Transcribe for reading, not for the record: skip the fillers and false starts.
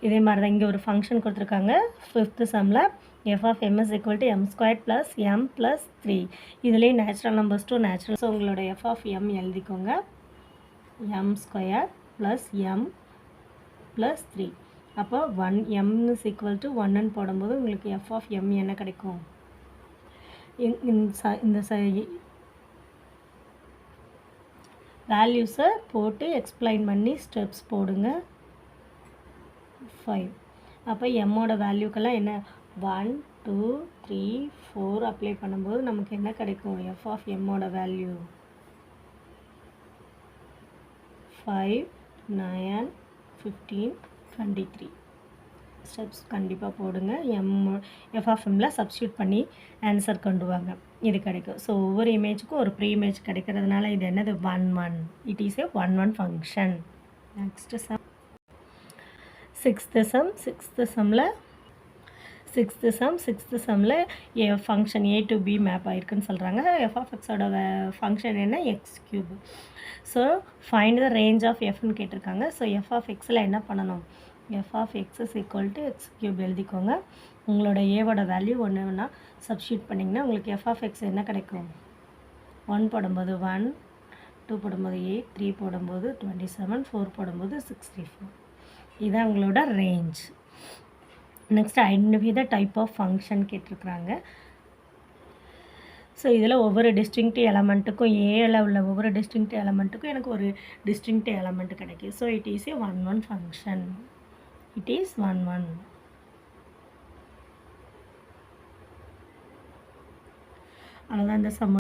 இதே மாதிரி தான் இங்கே ஒரு ஃபங்க்ஷன் கொடுத்துருக்காங்க. 5th சம்மில் f of m is equal to m squared plus m plus 3. இதுலேயே natural numbers to natural. So உங்களோட f of m எழுதிக்கோங்க. m squared plus m plus 3. அப்போ 1 m is equal to 1ன்னு போடும்போது உங்களுக்கு f of m என்ன கிடைக்கும்? இந்த வேல்யூஸை போட்டு எக்ஸ்பிளைன் பண்ணி ஸ்டெப்ஸ் போடுங்க. 5. அப்போ எம்மோட வேல்யூக்கெல்லாம் என்ன 1 2 3 4 அப்ளை பண்ணும்போது நமக்கு என்ன கிடைக்கும்? f of mோட வேல்யூ 5 9 15 23. ஸ்டெப்ஸ் கண்டிப்பாக போடுங்க. f of mல சப்ஸ்டியூட் பண்ணி ஆன்சர் கொண்டு வாங்க. இது கிடைக்கும். ஸோ ஒவ்வொரு இமேஜுக்கும் ஒரு ப்ரீ இமேஜ் கிடைக்கிறதுனால இது என்னது 1 1. It is a 1 1 function. Next sum 6th சம்மில் function a to b map ஆகிருக்குன்னு சொல்கிறாங்க. f of xோட ஃபங்க்ஷன் என்ன? X cube. So find the range of எஃப்னு கேட்டிருக்காங்க. ஸோ f of xல் என்ன பண்ணணும்? f of x is equal to x cube எழுதிக்கோங்க. உங்களோட ஏவோட வேல்யூ ஒன்றுனா சப்ஸ்டியூட் பண்ணிங்கன்னா உங்களுக்கு f of x என்ன கிடைக்கும்? 1 போடும்போது 1, 2 போடும்போது 8, 3 போடும்போது 27, 4 போடும்போது 64. இதுதான் உங்களோட range. Next identify the type of function கேட்டிருக்கிறாங்க. ஸோ இதில் ஒவ்வொரு டிஸ்டிங்க்ட் எலமெண்ட்டுக்கும் ஏல உள்ள ஒவ்வொரு டிஸ்டிங்க்ட் எலமெண்ட்டுக்கும் எனக்கு ஒரு டிஸ்டிங்க்ட் எலமெண்ட் கிடைக்கும். So it is a 1 1 function. It is 1 1. அவ்வளோதான் இந்த சம்.